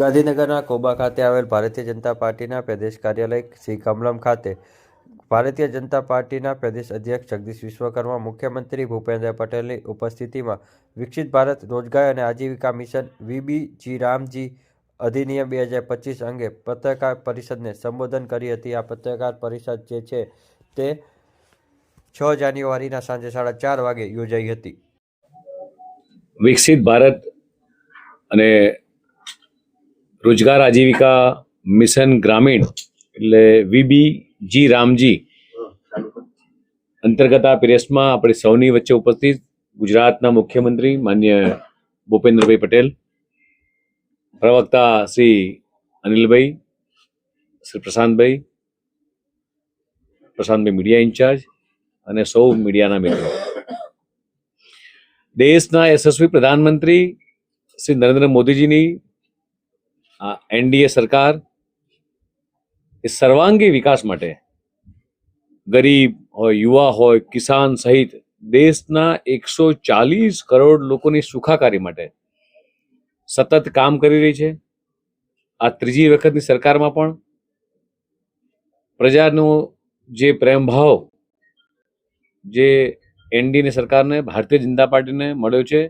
ગાંધીનગરના કોબા ખાતે આવેલ ભારતીય જનતા પાર્ટીના પ્રદેશ કાર્યાલય શ્રી કમલમ ખાતે ભારતીય જનતા પાર્ટીના પ્રદેશ અધ્યક્ષ જગદીશ વિશ્વકર્મા, મુખ્યમંત્રી ભૂપેન્દ્ર પટેલની ઉપસ્થિતિમાં વિકસિત ભારત રોજગાર અને આજીવિકા મિશન વીબીજી રામજી અધિનિયમ 2025 અંગે પત્રકાર પરિષદને સંબોધન કરી હતી। આ પત્રકાર પરિષદ જે છે તે 6 જાન્યુઆરીના સાંજે 4:30 વાગે યોજાઈ હતી। વિકસિત ભારત અને રોજગાર આજીવિકા મિશન ગ્રામીણ એટલે વીબીજી રામજી અંતર્ગત આ પ્રેસમાં આપણી સૌની વચ્ચે ઉપસ્થિત ગુજરાતના મુખ્યમંત્રી માન્ય ભૂપેન્દ્રભાઈ પટેલ, પ્રવક્તા શ્રી અનિલભાઈ, શ્રી પ્રશાંતભાઈ મીડિયા ઇન્ચાર્જ અને સૌ મીડિયાના મિત્રો, દેશના યશસ્વી પ્રધાનમંત્રી શ્રી નરેન્દ્ર મોદીજીની એનડીએ સરકાર એ સર્વાંગી વિકાસ માટે ગરીબ હોય, યુવા હોય, કિસાન સહિત દેશના 140 કરોડ લોકોની સુખાકારી માટે સતત કામ કરી રહી છે। આ ત્રીજી વખતની સરકારમાં પણ પ્રજાનો જે પ્રેમભાવ જે એનડીએ સરકારને, ભારતીય જનતા પાર્ટીને મળ્યો છે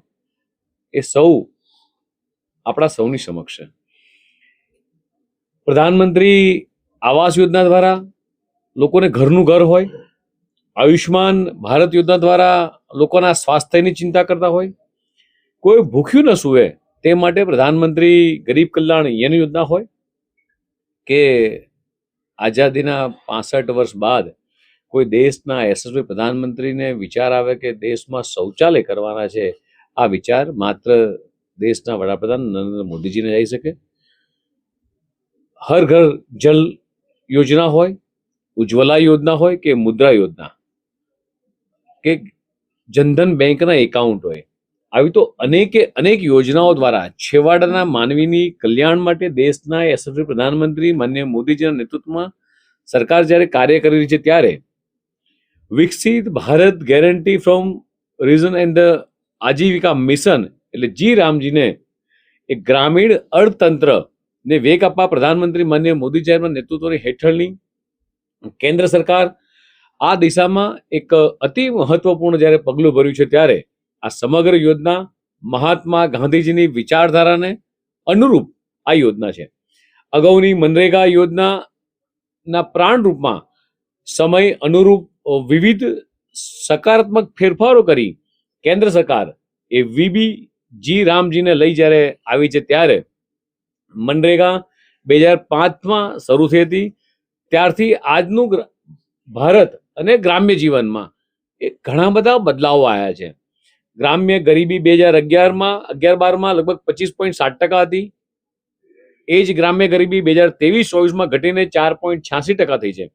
એ સૌ આપણા સૌની સમક્ષ છે। પ્રધાનમંત્રી આવાસ યોજના દ્વારા લોકોને ઘરનું ઘર હોય, આયુષ્માન ભારત યોજના દ્વારા લોકોના સ્વાસ્થ્યની ચિંતા કરતા હોય, કોઈ ભૂખ્યું ન સૂવે તે માટે પ્રધાનમંત્રી ગરીબ કલ્યાણ યોજના હોય, કે આઝાદીના 65 વર્ષ બાદ કોઈ દેશના યશસ્વી પ્રધાનમંત્રીને વિચાર આવે કે દેશમાં શૌચાલય કરવાના છે, આ વિચાર માત્ર દેશના વડાપ્રધાન નરેન્દ્ર મોદીજીને આવી શકે। હર ઘર જલ યોજના હોય, ઉજ્જવલા યોજના હોય કે મુદ્રા યોજના કે જનધન બેંકના એકાઉન્ટ હોય, આવી તો અનેક યોજનાઓ દ્વારા છેવાડાના માનવીની કલ્યાણ માટે દેશના યશસ્વી પ્રધાનમંત્રી માનનીય મોદીજીના નેતૃત્વમાં સરકાર જ્યારે કાર્ય કરી રહી છે, ત્યારે વિકસિત Bharat guarantee from reason and the આજીવિકા મિશન એટલે જી રામજીને એક ગ્રામીણ અર્થતંત્ર ને વેગ આપવા પ્રધાનમંત્રી માનનીય મોદી સાહેબના નેતૃત્વની હેઠળની કેન્દ્ર સરકાર આ દિશામાં એક અતિ મહત્વપૂર્ણ જ્યારે પગલું ભર્યું છે, ત્યારે આ સમગ્ર યોજના મહાત્મા ગાંધીજીની વિચારધારાને અનુરૂપ આ યોજના છે। અગાઉની મનરેગા યોજનાના પ્રાણરૂપમાં સમય અનુરૂપ વિવિધ સકારાત્મક ફેરફારો કરી કેન્દ્ર સરકાર એ વીબીજી રામજીને લઈ જ્યારે આવી છે, ત્યારે મનરેગા 2005માં શરૂ થઈ હતી, ત્યારથી આજનું ભારત અને ગ્રામ્ય જીવનમાં એ ઘણા બધા બદલાવો આવ્યા છે। ગ્રામ્ય ગરીબી 2011-12માં લગભગ 25.7% હતી, એ જ ગ્રામ્ય ગરીબી 2023-24માં ઘટીને 4.86% થઈ છે।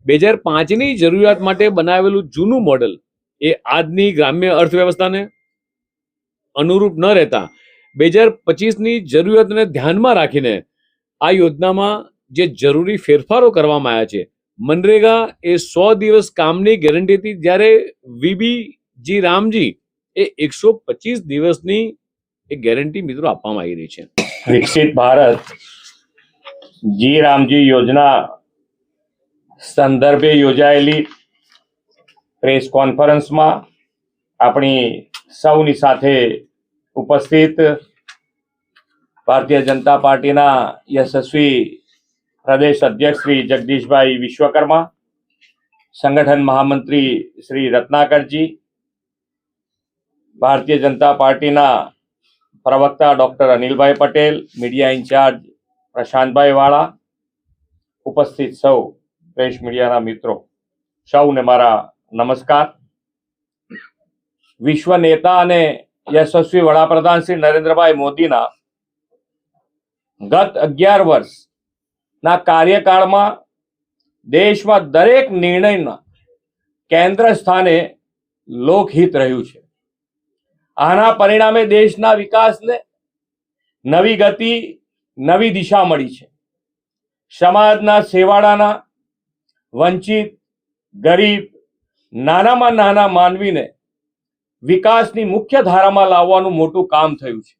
2005ની જરૂરિયાત માટે બનાવેલું જૂનું મોડલ એ આજની ગ્રામ્ય અર્થવ્યવસ્થાને અનુરૂપ ન રહેતા 2025ની જરૂરિયાતને ધ્યાનમાં રાખીને આ યોજનામાં જે જરૂરી ફેરફારો કરવામાં આવ્યા છે। મનરેગા એ 100 દિવસ કામની ગેરંટી હતી, જ્યારે વીબીજી રામજી એ 125 દિવસની એક ગેરંટી મિત્રો આપવામાં આવી રહી છે। વિકસિત ભારત જી રામજી યોજના સંદર્ભે યોજાયેલી પ્રેસ કોન્ફરન્સમાં આપણી સૌની સાથે ઉપસ્થિત ભારતીય જનતા પાર્ટીના યશસ્વી પ્રદેશ અધ્યક્ષ શ્રી જગદીશભાઈ વિશ્વકર્મા, સંગઠન મહામંત્રી શ્રી રત્નાકરજી, ભારતીય જનતા પાર્ટીના પ્રવક્તા ડોક્ટર અનિલભાઈ પટેલ, મીડિયા ઇન્ચાર્જ પ્રશાંતભાઈ વાળા, ઉપસ્થિત સૌ પ્રેસ મીડિયાના મિત્રો, સૌને મારા નમસ્કાર। વિશ્વ નેતા અને યશસ્વી વડાપ્રધાન શ્રી નરેન્દ્રભાઈ મોદીના ગત 11 વર્ષના કાર્યકાળમાં દેશમાં દરેક નિર્ણયના કેન્દ્ર સ્થાને લોકહિત રહ્યું છે। આના પરિણામે દેશના વિકાસને નવી ગતિ, નવી દિશા મળી છે। સમાજના છેવાડાના વંચિત, ગરીબ, નાનામાં નાના માનવીને વિકાસની મુખ્ય ધારામાં લાવવાનું મોટું કામ થયું છે।